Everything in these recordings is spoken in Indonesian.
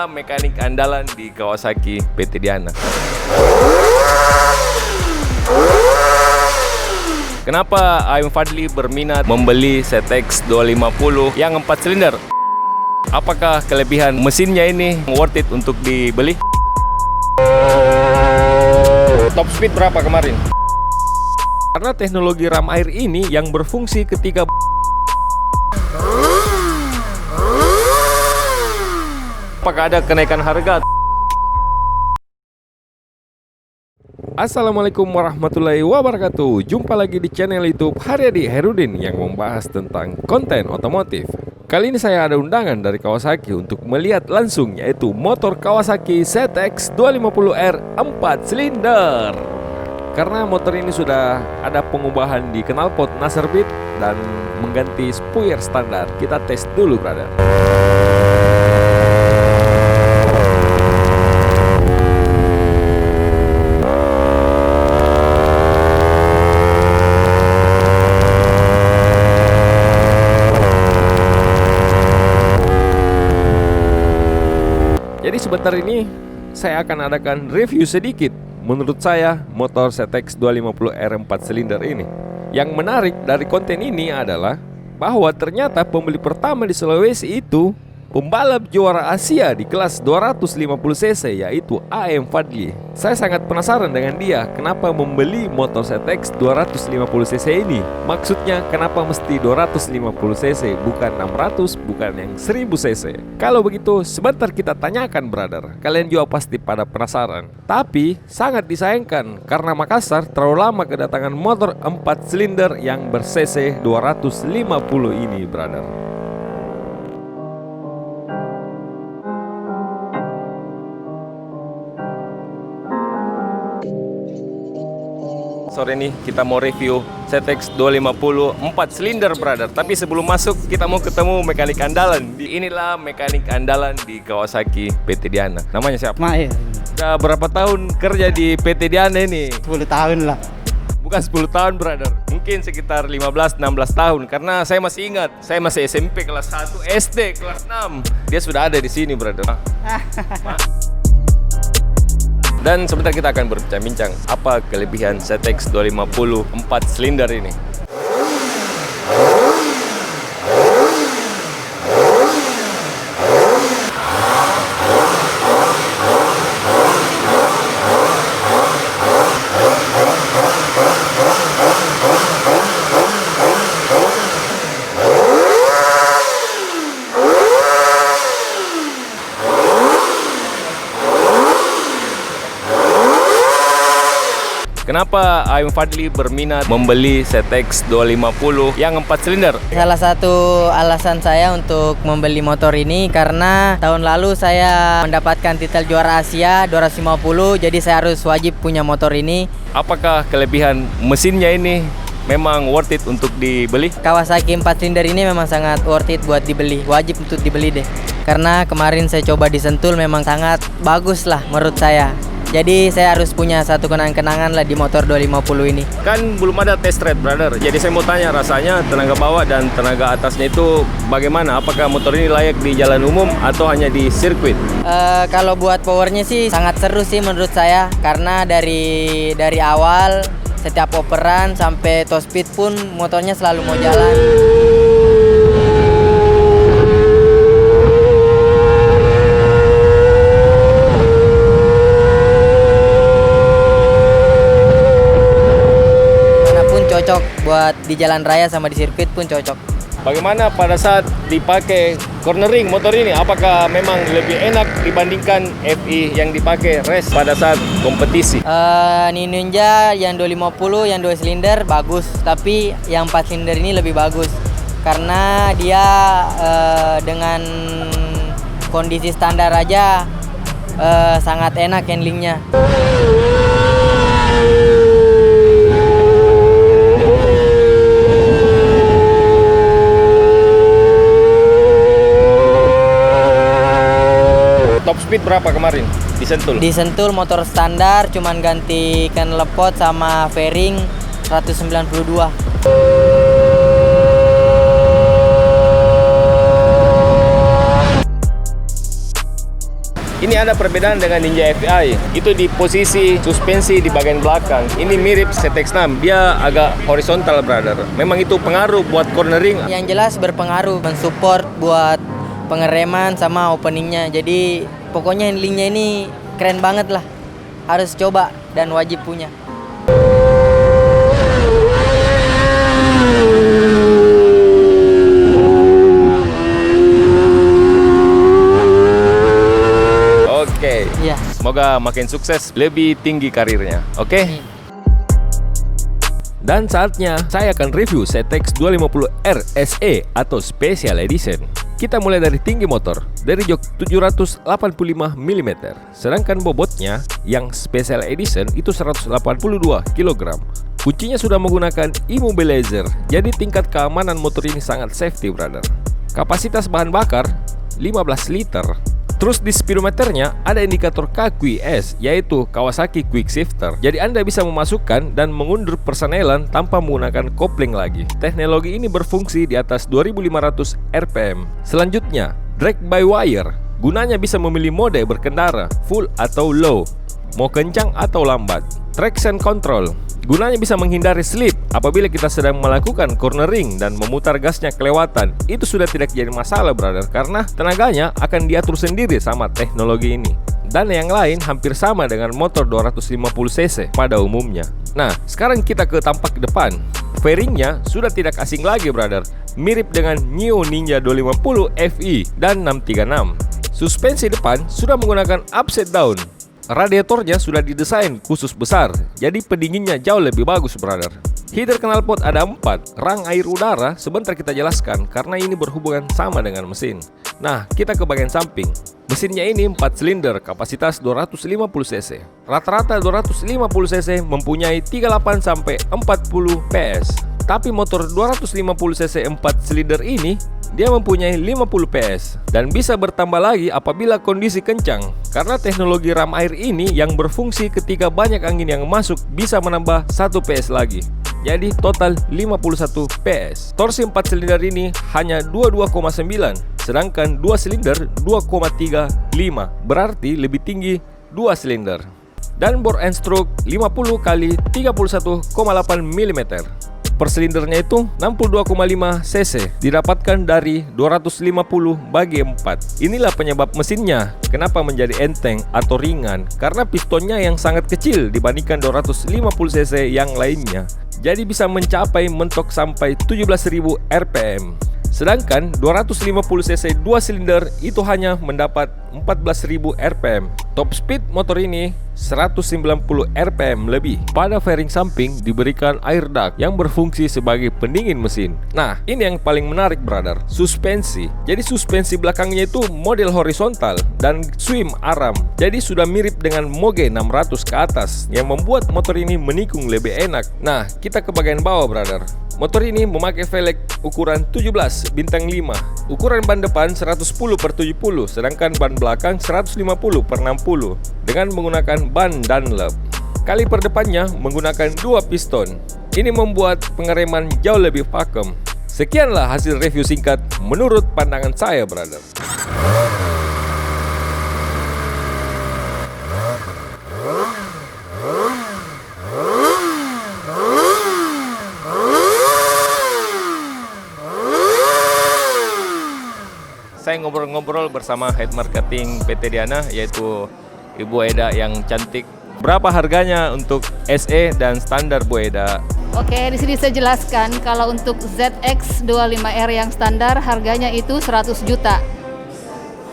Inilah mekanik andalan di Kawasaki PT Diana. Kenapa Aim Fadli berminat membeli ZX 250 yang 4 silinder? Apakah kelebihan mesinnya ini worth it untuk dibeli? Top speed berapa kemarin? Karena teknologi ram air ini yang berfungsi ketika apakah ada kenaikan harga? Assalamualaikum warahmatullahi wabarakatuh. Jumpa lagi di channel YouTube Haryadi Herudin yang membahas tentang konten otomotif. Kali ini saya ada undangan dari Kawasaki untuk melihat langsung, yaitu motor Kawasaki ZX 250R 4 silinder. Karena motor ini sudah ada pengubahan di knalpot Nasserbit dan mengganti spoiler standar. Kita tes dulu, brother. Jadi sebentar ini saya akan adakan review sedikit. Menurut saya motor ZX 250R 4 silinder ini. Yang menarik dari konten ini adalah bahwa ternyata pembeli pertama di Sulawesi itu pembalap juara Asia di kelas 250cc, yaitu Aim Fadli. Saya sangat penasaran dengan dia, kenapa membeli motor ZX 250cc ini. Maksudnya kenapa mesti 250cc, bukan 600, bukan yang 1000cc. Kalau begitu sebentar kita tanyakan, brother. Kalian juga pasti pada penasaran. Tapi sangat disayangkan karena Makassar terlalu lama kedatangan motor 4 silinder yang ber-cc 250 ini, brother. Sore ini kita mau review ZX 250 4 silinder, brother. Tapi sebelum masuk kita mau ketemu mekanik andalan. Inilah mekanik andalan di Kawasaki PT Diana. Namanya siapa? Mail. Udah berapa tahun kerja di PT Diana ini? 10 tahun lah. Bukan 10 tahun, brother. Mungkin sekitar 15-16 tahun. Karena saya masih ingat, saya masih SMP kelas 1, SD kelas 6. Dia sudah ada di sini, brother. Dan sebentar kita akan berbincang-bincang apa kelebihan ZX 250 4 silinder ini. Kenapa Aim Fadli berminat membeli ZX 250 yang 4 silinder? Salah satu alasan saya untuk membeli motor ini karena tahun lalu saya mendapatkan titel juara Asia 250, jadi saya harus wajib punya motor ini. Apakah kelebihan mesinnya ini memang worth it untuk dibeli? Kawasaki 4 silinder ini memang sangat worth it buat dibeli, wajib untuk dibeli deh. Karena kemarin saya coba di Sentul memang sangat bagus lah menurut saya. Jadi saya harus punya satu kenang-kenangan lah di motor 250 ini. Kan belum ada test ride, brother. Jadi saya mau tanya rasanya tenaga bawah dan tenaga atasnya itu bagaimana? Apakah motor ini layak di jalan umum atau hanya di sirkuit? Kalau buat powernya sih sangat seru sih menurut saya. Karena dari awal setiap operan sampai top speed pun motornya selalu mau jalan. Cocok buat di jalan raya sama di sirkuit pun cocok. Bagaimana pada saat dipakai cornering motor ini? Apakah memang lebih enak dibandingkan FI yang dipakai race pada saat kompetisi? Ninja yang 250 yang 2 silinder bagus, tapi yang 4 silinder ini lebih bagus karena dia dengan kondisi standar aja sangat enak handlingnya. Top speed berapa kemarin di Sentul? Di Sentul motor standar cuman ganti knalpot sama fairing 192. Ini ada perbedaan dengan Ninja FI. Itu di posisi suspensi di bagian belakang. Ini mirip ZX6. Dia agak horizontal, brother. Memang itu pengaruh buat cornering. Yang jelas berpengaruh, mensupport buat pengereman sama openingnya. Jadi pokoknya handlingnya ini keren banget lah. Harus coba dan wajib punya. Oke. Iya. Semoga makin sukses, lebih tinggi karirnya. Oke. Dan saatnya saya akan review ZX 250R SE atau Special Edition. Kita mulai dari tinggi motor, dari jok 785 mm. Sedangkan bobotnya yang Special Edition itu 182 kg. Kuncinya sudah menggunakan immobilizer, jadi tingkat keamanan motor ini sangat safety, brother. Kapasitas bahan bakar 15 liter. Terus di speedometernya ada indikator KQS, yaitu Kawasaki Quick Shifter. Jadi Anda bisa memasukkan dan mengundur persenelan tanpa menggunakan kopling lagi. Teknologi ini berfungsi di atas 2500 RPM. Selanjutnya, drag by wire. Gunanya bisa memilih mode berkendara, full atau low, mau kencang atau lambat. Traction control. Gunanya bisa menghindari slip apabila kita sedang melakukan cornering dan memutar gasnya kelewatan. Itu sudah tidak jadi masalah, brother, karena tenaganya akan diatur sendiri sama teknologi ini. Dan yang lain hampir sama dengan motor 250cc pada umumnya. Nah, sekarang kita ke tampak depan. Fairingnya sudah tidak asing lagi, brother. Mirip dengan New Ninja 250 FI dan 636. Suspensi depan sudah menggunakan upside down. Radiatornya sudah didesain khusus besar, jadi pendinginnya jauh lebih bagus, brother. Header knalpot ada 4, rang air udara sebentar kita jelaskan karena ini berhubungan sama dengan mesin. Nah, kita ke bagian samping. Mesinnya ini 4 silinder, kapasitas 250cc. Rata-rata 250cc mempunyai 38 sampai 40 PS. Tapi motor 250cc 4 silinder ini dia mempunyai 50 PS dan bisa bertambah lagi apabila kondisi kencang, karena teknologi ram air ini yang berfungsi ketika banyak angin yang masuk bisa menambah 1 PS lagi. Jadi total 51 PS. Torsi 4 silinder ini hanya 22,9, sedangkan 2 silinder 2,35, berarti lebih tinggi 2 silinder. Dan bore and stroke 50 kali 31,8 mm. Per silindernya itu 62,5 cc, didapatkan dari 250 bagi 4. Inilah penyebab mesinnya kenapa menjadi enteng atau ringan, karena pistonnya yang sangat kecil dibandingkan 250 cc yang lainnya. Jadi bisa mencapai mentok sampai 17.000 RPM. Sedangkan 250cc 2 silinder itu hanya mendapat 14.000 RPM. Top speed motor ini 190 RPM lebih. Pada fairing samping diberikan air duct yang berfungsi sebagai pendingin mesin. Nah, ini yang paling menarik, brother, suspensi. Jadi suspensi belakangnya itu model horizontal dan swim arm. Jadi sudah mirip dengan Moge 600 ke atas, yang membuat motor ini menikung lebih enak. Nah, kita ke bagian bawah, brother. Motor ini memakai velg ukuran 17 bintang 5. Ukuran ban depan 110/70, sedangkan ban belakang 150/60 dengan menggunakan ban Dunlop. Kaliper depannya menggunakan 2 piston. Ini membuat pengereman jauh lebih pakem. Sekianlah hasil review singkat menurut pandangan saya, brother. Saya ngobrol-ngobrol bersama Head Marketing PT Diana, yaitu Ibu Eda yang cantik. Berapa harganya untuk SE dan standar, Bu Eda? Oke, di sini saya jelaskan kalau untuk ZX 25R yang standar harganya itu 100 juta.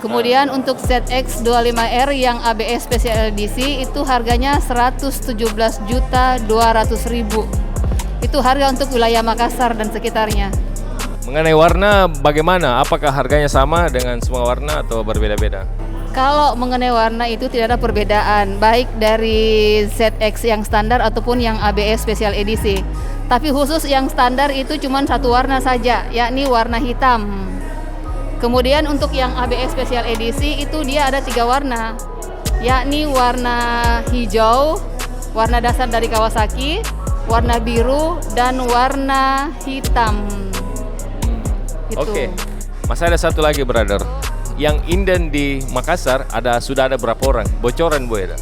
Kemudian untuk ZX 25R yang ABS Special Edisi itu harganya 117.200.000. Itu harga untuk wilayah Makassar dan sekitarnya. Mengenai warna bagaimana? Apakah harganya sama dengan semua warna atau berbeda-beda? Kalau mengenai warna itu tidak ada perbedaan, baik dari ZX yang standar ataupun yang ABS Special Edisi. Tapi khusus yang standar itu cuma satu warna saja, yakni warna hitam. Kemudian untuk yang ABS Special Edisi itu dia ada 3 warna, yakni warna hijau, warna dasar dari Kawasaki, warna biru, dan warna hitam. Oke, masih ada satu lagi, brother. yang inden di Makassar sudah ada berapa orang? Bocoran Bu Eda.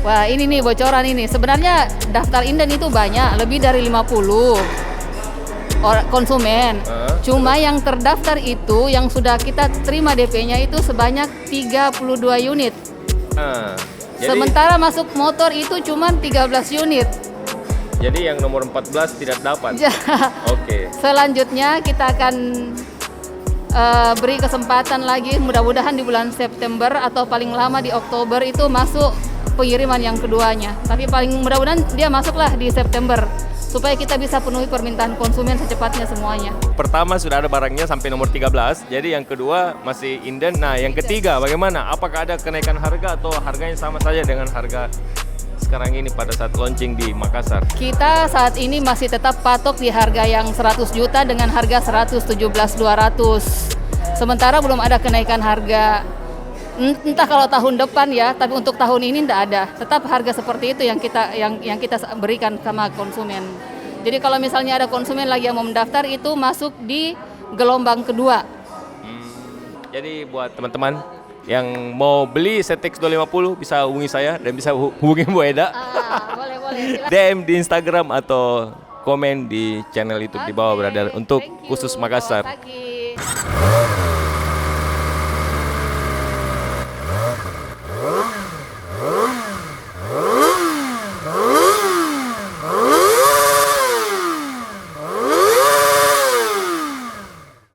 Wah, ini nih bocoran ini. Sebenarnya daftar inden itu banyak, lebih dari 50 konsumen. Cuma yang terdaftar itu yang sudah kita terima DP-nya itu sebanyak 32 unit. Jadi, Sementara masuk motor itu cuma 13 unit. jadi yang nomor 14 tidak dapat. Oke. Selanjutnya kita akan beri kesempatan lagi, mudah-mudahan di bulan September atau paling lama di Oktober itu masuk pengiriman yang keduanya. Tapi paling mudah-mudahan dia masuklah di September supaya kita bisa penuhi permintaan konsumen secepatnya semuanya. Pertama sudah ada barangnya sampai nomor 13, jadi yang kedua masih inden. Nah, yang ketiga bagaimana? Apakah ada kenaikan harga atau harganya sama saja dengan harga sekarang ini pada saat launching di Makassar? Kita saat ini masih tetap patok di harga yang 100 juta dengan harga 117.200. Sementara belum ada kenaikan harga. Entah kalau tahun depan ya, tapi untuk tahun ini tidak ada. Tetap harga seperti itu yang kita berikan sama konsumen. Jadi kalau misalnya ada konsumen lagi yang mau mendaftar itu masuk di gelombang kedua. Jadi buat teman-teman yang mau beli ZX 250 bisa hubungi saya dan bisa hubungi Bu Eda. Boleh. DM di Instagram atau komen di channel YouTube di bawah, brother, untuk khusus Makassar. Kawasaki.